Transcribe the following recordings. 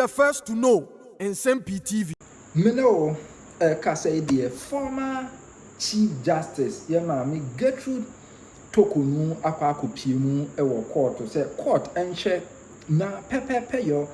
the first to know in Nsem-Pii TV. Mino Ay3de, former Chief Justice, Yamami Gertrude Tokunu Akwakupimu ewo court to say court enche na pepe yo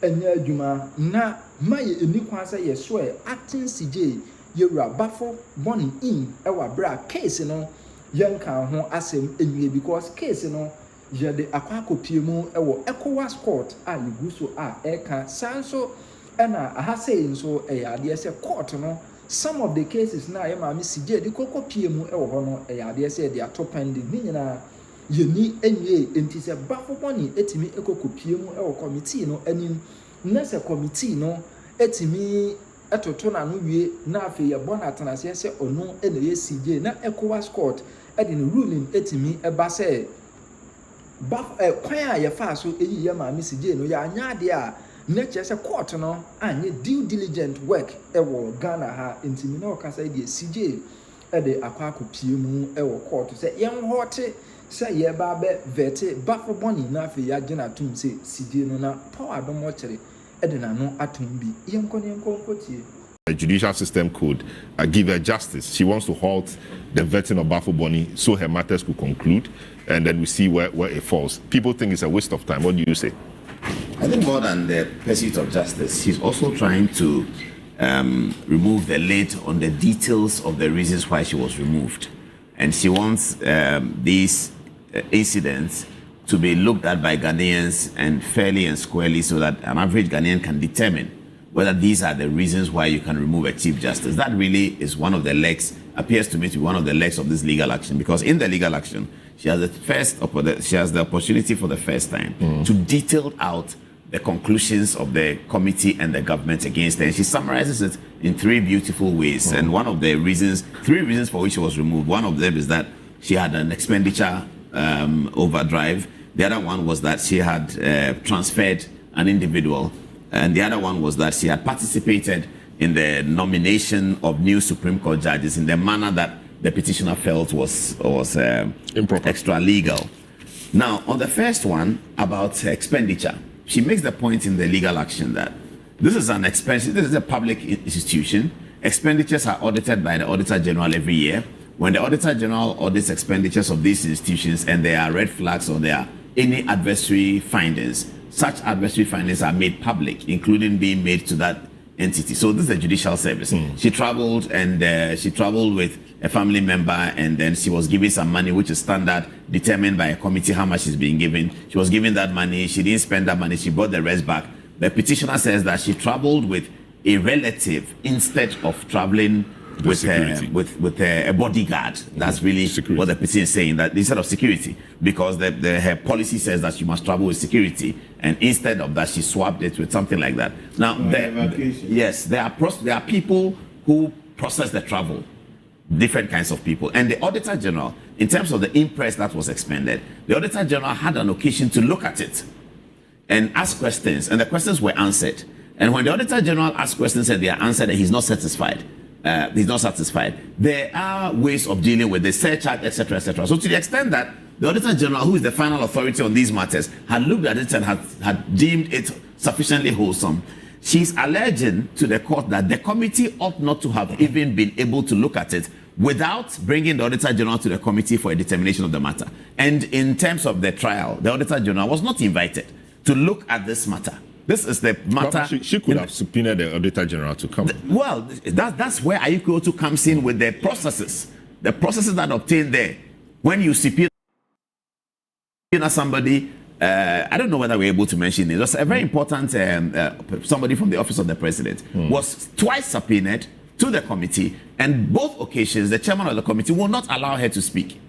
enye adwuma na maye enikwa say yeswe acting CJ yewura bafo money in ewa bra case no yanka ho asem enwie because case no yede akwakupimu ewo ECOWAS court a yiguso a eka sanso ena ahase nso eyade say court no some of the cases na yema CJ de kokopiemu ewo ho no eyade say they are top pending ni nyina yeni enwie enti se bafo money etimi ekokopiemu ewo committee no anim na se committee no etimi etoto na no wie na afi ye bona atanase se ono ene ye CJ na ECOWAS court edi no ruling etimi eba se baf kwan a ye fa so eyi ye ma CJ no ya anya de a na che court no anye due diligent work ewo Ghana ha intimi na okasa de CJ ede akwakopiemu ewo court se yen hote se ye ba be vete bafo boni na afi ya gina tum se CJ no na power do mo kire ede na no atum bi yen konkotie. The judicial system could give her justice. She wants to halt the vetting of Bafo Boni so her matters could conclude, and then we see where it falls. People think it's a waste of time. What do you say? I think more than the pursuit of justice, she's also trying to remove the lid on the details of the reasons why she was removed. And she wants these incidents to be looked at by Ghanaians and fairly and squarely so that an average Ghanaian can determine whether these are the reasons why you can remove a Chief Justice. That really is one of the legs, appears to me to be one of the legs of this legal action, because in the legal action, she has the opportunity for the first time to detail out the conclusions of the committee and the government against her. And she summarizes it in three beautiful ways. And one of the reasons, three reasons for which she was removed, one of them is that she had an expenditure overdrive. The other one was that she had transferred an individual. And the other one was that she had participated in the nomination of new Supreme Court judges in the manner that the petitioner felt was improper, extra legal. Now, on the first one about expenditure, she makes the point in the legal action that this is an expense. This is a public institution. Expenditures are audited by the Auditor General every year. When the Auditor General audits expenditures of these institutions and there are red flags or there are any adversary findings, such adversary findings are made public, including being made to that entity. So this is a judicial service. She traveled with a family member, and then she was given some money, which is standard, determined by a committee how much is being given. She was given that money. She didn't spend that money. She brought the rest back. The petitioner says that she traveled with a relative instead of traveling with a bodyguard. That's really security. What the petition is saying, that instead of security, because her policy says that she must travel with security, and instead of that she swapped it with something like that. Now, yes, there are people who process the travel, different kinds of people, and the Auditor General, in terms of the imprest that was expended, the Auditor General had an occasion to look at it and ask questions, and the questions were answered. And when the Auditor General asked questions and they are answered, and he's not satisfied. There are ways of dealing with the Sh0ck, etc., etc. So to the extent that the Auditor General, who is the final authority on these matters, had looked at it and had deemed it sufficiently wholesome, she's alleging to the court that the committee ought not to have even been able to look at it without bringing the Auditor General to the committee for a determination of the matter. And in terms of the trial, the Auditor General was not invited to look at this matter. This is the matter. She could have subpoenaed the Auditor General to come. Well, that's where Ay3de comes in with the processes that obtain there. When you subpoena somebody, I don't know whether we're able to mention it. It was a very important somebody from the office of the president was twice subpoenaed to the committee, and both occasions the chairman of the committee will not allow her to speak.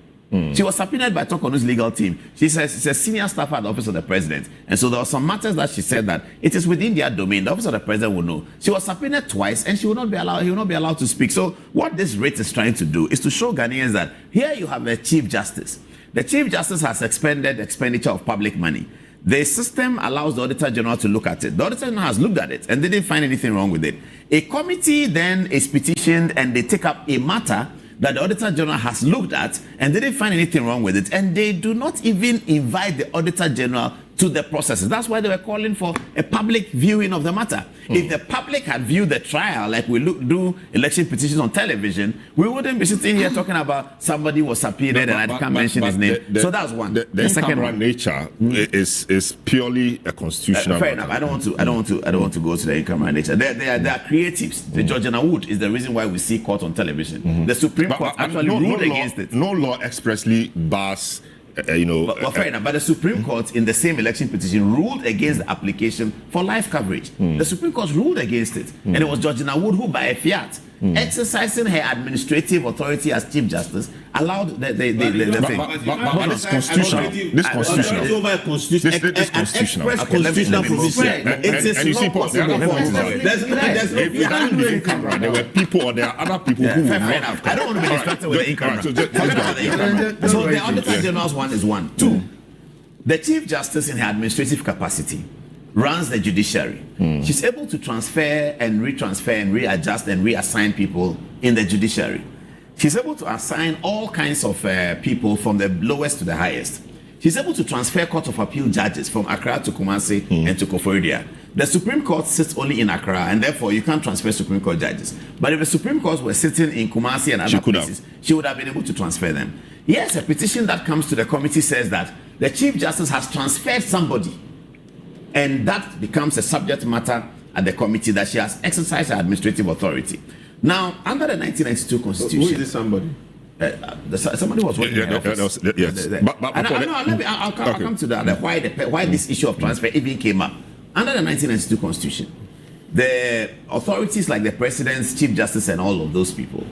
She was subpoenaed by Tokonu's legal team. She says she's a senior staffer at the office of the president. And so there were some matters that she said that it is within their domain. The office of the president will know. She was subpoenaed twice and he will not be allowed to speak. So what this writ is trying to do is to show Ghanaians that here you have a Chief Justice. The Chief Justice has expended expenditure of public money. The system allows the Auditor General to look at it. The Auditor General has looked at it and didn't find anything wrong with it. A committee then is petitioned and they take up a matter that the Auditor General has looked at and didn't find anything wrong with it, and they do not even invite the Auditor General to the processes. That's why they were calling for a public viewing of the matter. If the public had viewed the trial, like we do election petitions on television, we wouldn't be sitting here talking about somebody was subpoenaed and I can't mention his name. So that's one. The second one, nature is purely a constitutional. Fair enough. I don't want to go to the in-camera nature. They are creatives. The Georgiana Wood is the reason why we see court on television. The Supreme Court actually ruled against it. No law expressly bars. But fair enough. But the Supreme Court, in the same election petition, ruled against the application for live coverage. The Supreme Court ruled against it, and it was Georgiana Wood who, by a fiat, exercising her administrative authority as Chief Justice, allowed the thing. But this constitutional. This constitutional. This constitutional. Constitutional provision. And you see, Paul, if you can't do in camera, there were people or there are other people who. Fair enough. I don't want to be distracted with the in camera. So the Auditor General's one is one. Two, the Chief Justice in her administrative capacity runs the judiciary. She's able to transfer and retransfer and readjust and reassign people in the judiciary. She's able to assign all kinds of people from the lowest to the highest. She's able to transfer Court of Appeal judges from Accra to Kumasi and to Koforidua. The Supreme Court sits only in Accra, and therefore you can't transfer Supreme Court judges. But if the Supreme Court were sitting in Kumasi and other places, she would have been able to transfer them. Yes, a petition that comes to the committee says that the Chief Justice has transferred somebody, and that becomes a subject matter at the committee that she has exercised her administrative authority. Now, under the 1992 Constitution, who is this somebody? Somebody was working in the office. Yes. I'll come to that. Why this issue of transfer even came up. Under the 1992 Constitution, the authorities like the President's Chief Justice and all of those people,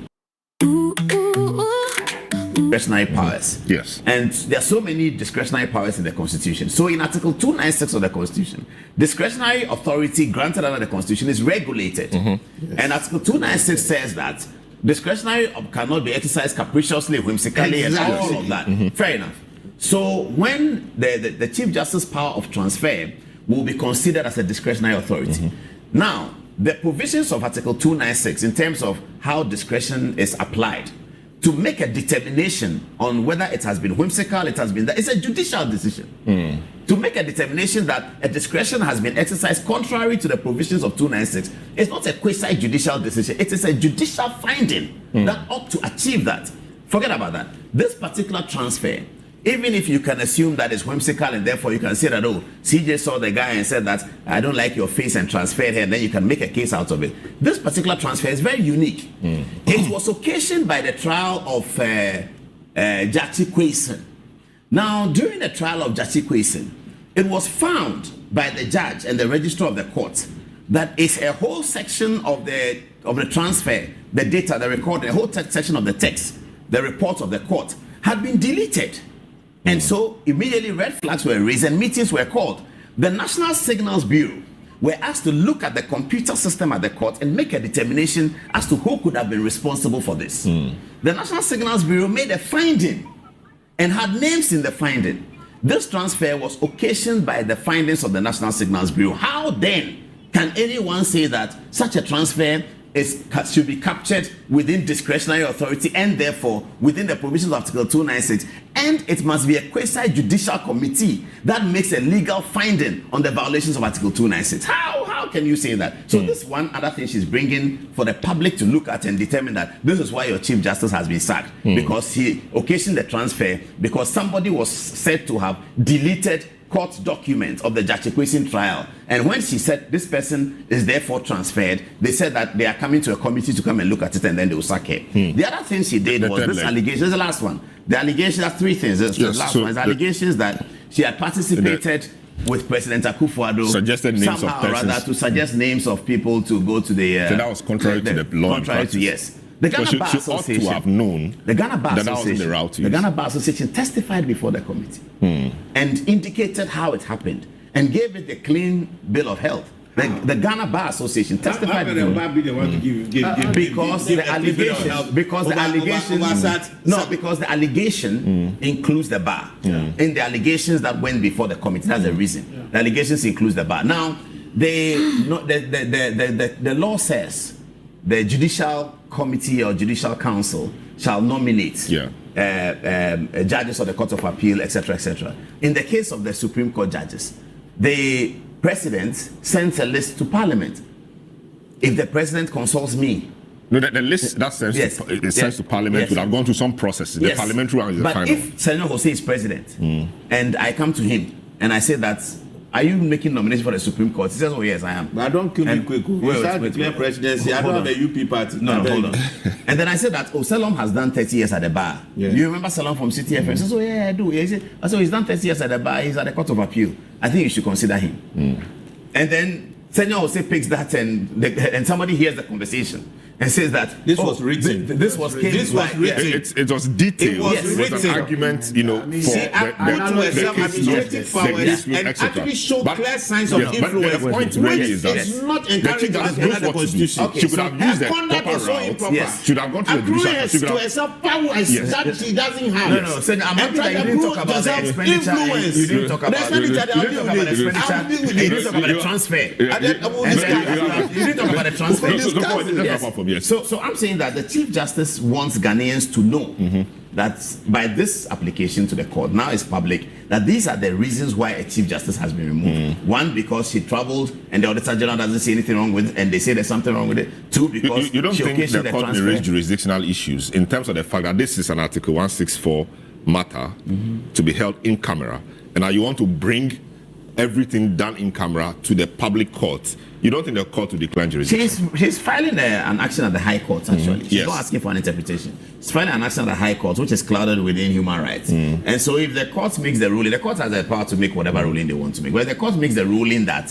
discretionary powers. Yes. And there are so many discretionary powers in the Constitution. So in Article 296 of the Constitution, discretionary authority granted under the Constitution is regulated. Yes. And Article 296 says that discretionary cannot be exercised capriciously, whimsically, and all of that. Fair enough. So when the Chief Justice power of transfer will be considered as a discretionary authority. Now, the provisions of Article 296 in terms of how discretion is applied to make a determination on whether it has been whimsical, it has been that, it's a judicial decision. To make a determination that a discretion has been exercised contrary to the provisions of 296, it's not a quasi-judicial decision, it is a judicial finding that ought to achieve that. Forget about that. This particular transfer, even if you can assume that it's whimsical and therefore you can say that, oh, CJ saw the guy and said that, I don't like your face and transferred here, and then you can make a case out of it. This particular transfer is very unique. It was occasioned by the trial of Jachi Kwesen. Now, during the trial of Jachi Kwesen, it was found by the judge and the registrar of the court that it's a whole section of the transfer, the data, the record, the whole section of the text, the report of the court had been deleted. And so immediately red flags were raised and meetings were called. The National Signals Bureau were asked to look at the computer system at the court and make a determination as to who could have been responsible for this. The National Signals Bureau made a finding and had names in the finding. This transfer was occasioned by the findings of the National Signals Bureau. How then can anyone say that such a transfer should be captured within discretionary authority and therefore within the provisions of Article 296, and it must be a quasi-judicial committee that makes a legal finding on the violations of Article 296? How can you say that? So this one other thing she's bringing for the public to look at and determine that this is why your Chief Justice has been sacked, because he occasioned the transfer because somebody was said to have deleted court document of the Jachi Kwesen trial, and when she said this person is therefore transferred, they said that they are coming to a committee to come and look at it and then they will sack her. The other thing she did was this allegation. This is the last one. The allegation has three things. The last one is allegations that she had participated with President Akufo-Addo, suggested names somehow of persons, or rather to suggest names of people to go to the. So that was contrary to the law. Contrary to, yes. The Ghana Bar Association, ought to have known the Ghana Bar that was in the route. The Ghana Bar Association testified before the committee and indicated how it happened and gave it a clean bill of health. The Ghana Bar Association testified before. Because the allegation includes the bar. In the allegations that went before the committee, that's the reason. The allegations includes the bar. Now, the law says the judicial committee or judicial council shall nominate judges of the Court of Appeal, etc., etc. In the case of the Supreme Court judges, the president sends a list to Parliament. If the president consults me, no, the list that sends to Parliament would have gone through some processes. The parliamentary one is the final. But if Senor Jose is president and I come to him and I say that, are you making nomination for the Supreme Court? He says, oh yes, I am. But don't kill me quick. Wait, presidency. I don't have a UP party. No, hold on. And then I said that, Salom has done 30 years at the bar. Yeah. You remember Salom from CTFM? He says, oh yeah, I do. He said, so he's done 30 years at the bar. He's at the Court of Appeal. I think you should consider him. And then Senor Jose picks that and somebody hears the conversation and says that this was written. This was written. It was detailed. It was an argument, for the administrative powers and actually show clear signs of influence. But the point really is that it's not encouraged by the Constitution. She could have used the proper route. Yes. Should have gone to the judicial. To herself powers that she doesn't have. No. So I'm happy that you didn't talk about the expenditure. You didn't talk about the You didn't talk about the transfer. You didn't talk about the transfer. Yes. So I'm saying that the Chief Justice wants Ghanaians to know that by this application to the court, now it's public, that these are the reasons why a Chief Justice has been removed. One, because she traveled and the Auditor General doesn't see anything wrong with it, and they say there's something wrong with it. Two, because you don't she think the court may raise jurisdictional issues in terms of the fact that this is an Article 164 matter to be held in camera, and now you want to bring everything done in camera to the public court. You don't think the court will decline jurisdiction? She's filing an action at the High Court, actually. She's not asking for an interpretation. She's filing an action at the High Court, which is clouded within human rights. And so if the court makes the ruling, the court has the power to make whatever ruling they want to make. But if the court makes the ruling that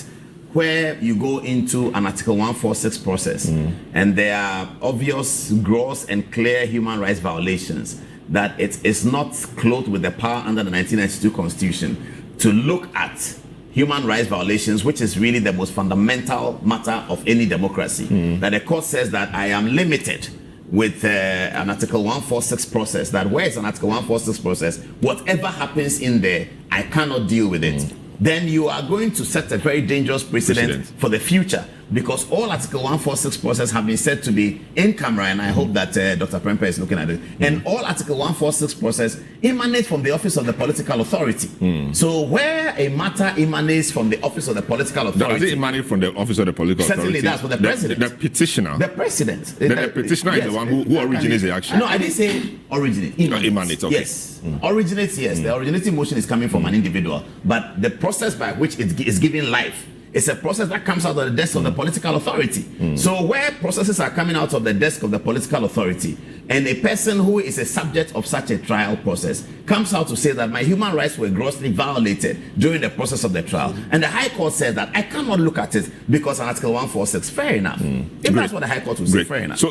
where you go into an Article 146 process and there are obvious, gross and clear human rights violations, that it is not clothed with the power under the 1992 Constitution to look at human rights violations, which is really the most fundamental matter of any democracy, that the court says that I am limited with an Article 146 process, that where it's an Article 146 process, whatever happens in there, I cannot deal with it. Then you are going to set a very dangerous precedent for the future, because all Article 146 process have been said to be in camera, and I hope that Dr. Prempeh is looking at it. And all Article 146 process emanates from the office of the political authority. So where a matter emanates from the office of the political authority, does it emanate from the office of the political authority? Certainly that's for the president. The petitioner. The president. The petitioner is the one who originates the action. No, I didn't say originate. Emanates, okay. Yes. Originates, yes. The originating motion is coming from an individual, but the process by which it is given life, it's a process that comes out of the desk of the political authority. So where processes are coming out of the desk of the political authority, and a person who is a subject of such a trial process comes out to say that my human rights were grossly violated during the process of the trial, and the High Court says that I cannot look at it because of Article 146, fair enough. If that's what the High Court will say, fair enough.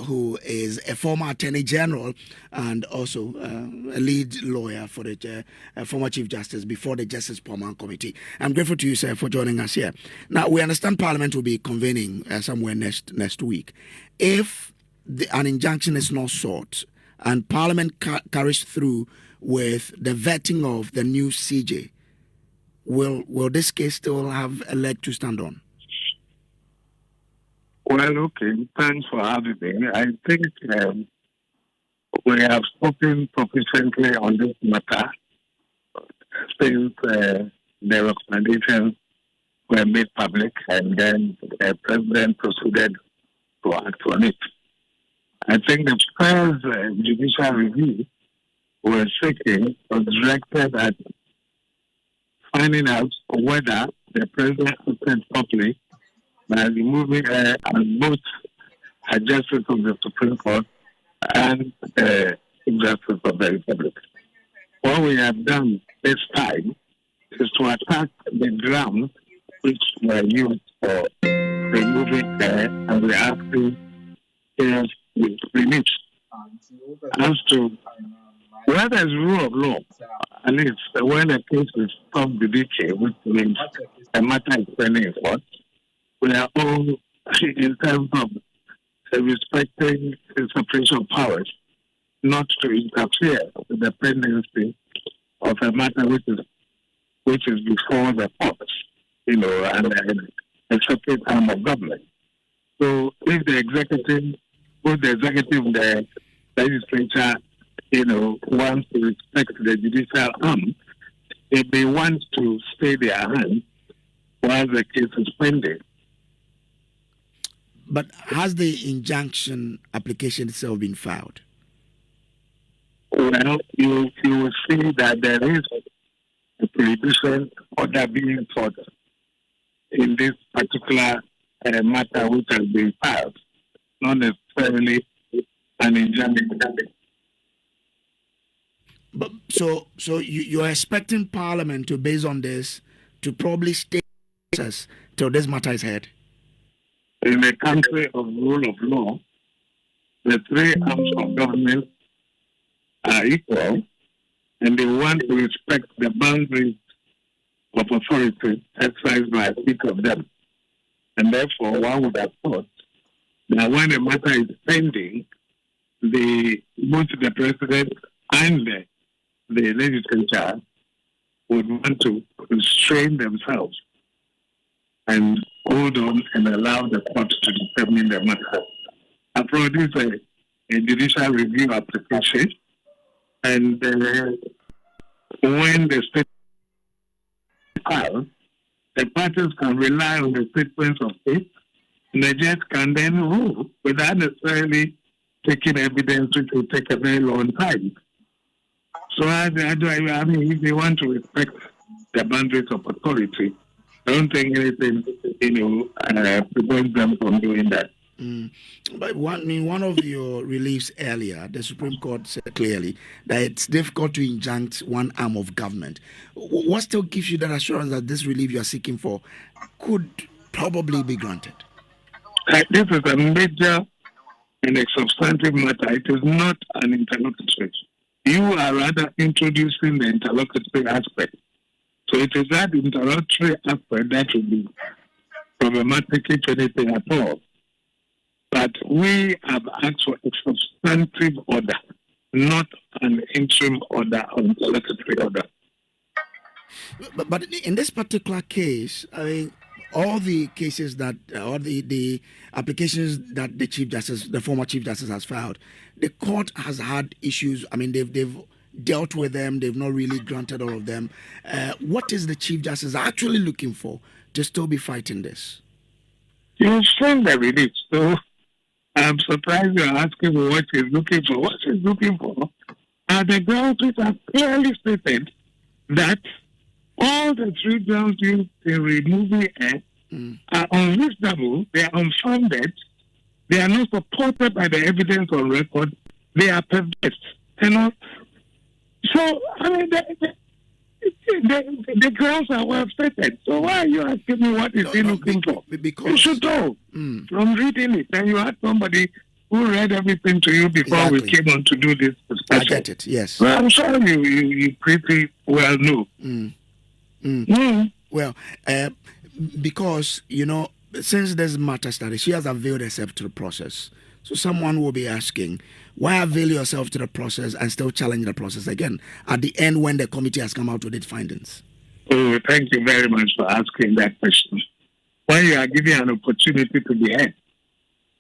Who is a former Attorney General and also a lead lawyer for the former Chief Justice before the Justice Permanent Committee. I'm grateful to you, sir, for joining us here. Now, we understand Parliament will be convening somewhere next week. If an injunction is not sought and Parliament carries through with the vetting of the new CJ, will this case still have a leg to stand on? Well, okay, thanks for having me. I think we have spoken proficiently on this matter since the recommendations were made public, and then the President proceeded to act on it. I think the first judicial review we're seeking was directed at finding out whether the President acted properly by removing as both a justice of the Supreme Court and justice of the Republic. What we have done this time is to attack the grounds which were used for removing and we're asking if we remit. As to whether it's rule of law, and it's when a case is sub judice, which means a matter is pending in court, we are all, in terms of respecting the separation of powers, not to interfere with the pendency of a matter which is before the courts, and a separate arm of government. So if the executive, both the executive and the legislature wants to respect the judicial arm, they may want to stay their hand while the case is pending. But has the injunction application itself been filed? Well, you will see that there is a prohibition order being sought in this particular matter which has been filed, not necessarily an injunction. But so you're expecting Parliament to, based on this, to probably stay till this matter is heard? In a country of rule of law, the three arms of government are equal, and they want to respect the boundaries of authority exercised by each of them. And therefore, one would have thought that when a matter is pending, both the president and the legislature would want to restrain themselves and hold on and allow the court to determine the matter. I produced a judicial review application, and when the state files, the parties can rely on the statements of faith, and the judge can then rule without necessarily taking evidence, which will take a very long time. So I mean, if they want to respect the boundaries of authority, I don't think anything, prevents them from doing that. But one of your reliefs earlier, the Supreme Court said clearly that it's difficult to injunct one arm of government. What still gives you that assurance that this relief you are seeking for could probably be granted? This is a major and a substantive matter. It is not an interlocutory. You are rather introducing the interlocutory aspect. So it is that interlocutory aspect that will be problematic if anything at all. But we have asked for a substantive order, not an interim order or interlocutory order. But in this particular case, I mean, all the cases that, or the applications that the Chief Justice, the former Chief Justice has filed, the court has had issues. I mean, they've dealt with them. They've not really granted all of them. What is the Chief Justice actually looking for to still be fighting this? You've seen the relief, so I'm surprised you're asking me what he's looking for. What he's looking for are the grounds which are clearly stated that all the three grounds used in removing it are unreasonable, they are unfounded, they are not supported by the evidence on record, they are perverse. So, I mean, the grounds are well stated. So why are you asking me what is he looking for? Because you should know from reading it. And you had somebody who read everything to you before we came on to do this special. I get it, yes. Well, I'm sure you pretty well know. Well, because, since this matter started, she has availed herself to the process. So someone will be asking, why avail yourself to the process and still challenge the process again at the end when the committee has come out with its findings? Oh, thank you very much for asking that question. When you are given an opportunity to be heard,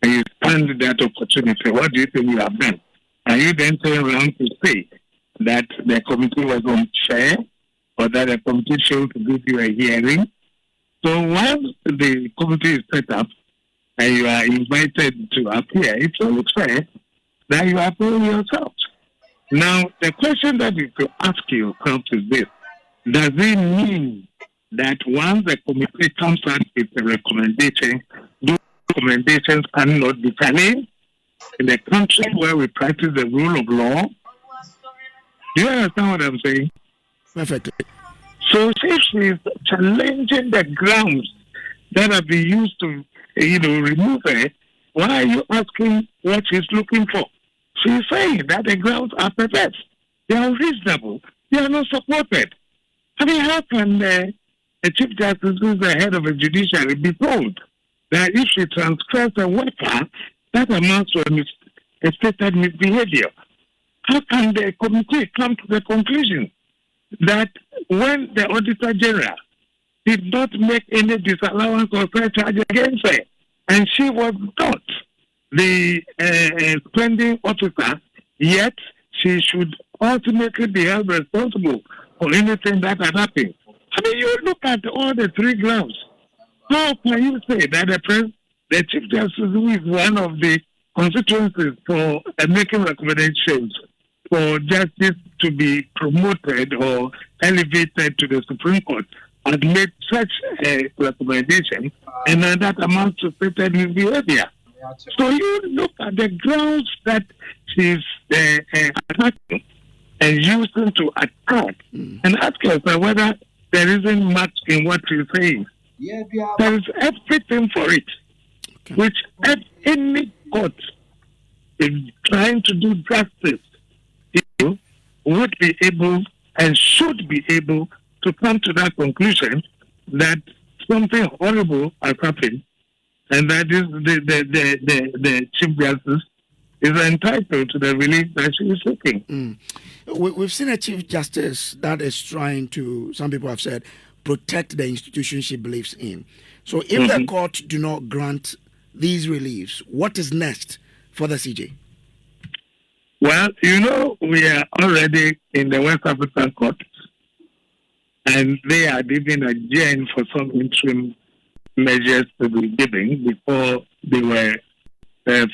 and you stand that opportunity, what do you think you have done? Are you then turning around to say that the committee was unfair or that the committee failed to give you a hearing? So once the committee is set up and you are invited to appear, it's only fair that you appear yourself. Now, the question that you could ask yourself is this: does it mean that once the committee comes out with a recommendation, those recommendations cannot be challenged in a country where we practice the rule of law? Do you understand what I'm saying? Perfectly. So if she's challenging the grounds that have been used to, remove her, why are you asking what she's looking for? She's saying that the grounds are perverse. They are unreasonable. They are not supported. I mean, how can a Chief Justice who is the head of a judiciary be told that if she transgressed a worker, that amounts to a stated misbehavior? How can the committee come to the conclusion that when the Auditor General did not make any disallowance or charge against her, and she was not the spending officer, yet she should ultimately be held responsible for anything that had happened. I mean, you look at all the three grounds. How can you say that the Chief Justice, who is one of the constituencies for making recommendations for justice to be promoted or elevated to the Supreme Court, had made such a recommendation, and that amounts to certain misbehavior? So you look at the grounds that she's attacking and using to attack, and ask yourself whether there isn't much in what she's saying. There is everything for it, which any court is trying to do justice, you would be able and should be able to come to that conclusion that something horrible has happened, and that is the Chief Justice is entitled to the relief that she is seeking. We've seen a Chief Justice that is trying to, some people have said, protect the institution she believes in. So if the court do not grant these reliefs, what is next for the CJ? Well, we are already in the West African Court, and they are even adjourned for some interim measures to be given before they were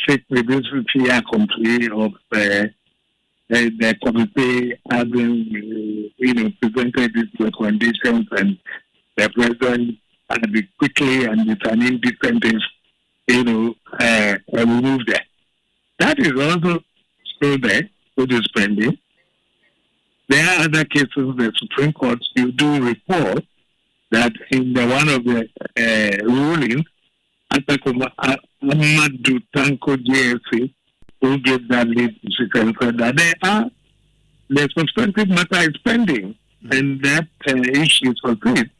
fixed with this fee accompli of the committee having, presented these recommendations, and the president had quickly and with an indecent, removed them. That is also still there, which is pending. There are other cases, the Supreme Court, you do report that in one of the rulings, Amadou Tanko JSC, who gave that lead to Secretary, said that the substantive matter is pending, and that issue is for it.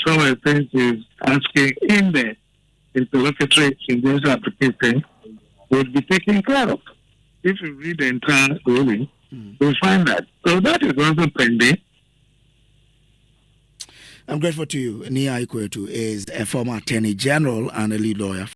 Some things is asking in the interlocutory injunction application would be taken care of. If you read the entire ruling, you'll find that. So that is also pending. I'm grateful to you. Nia Ay3de is a former Attorney General and a lead lawyer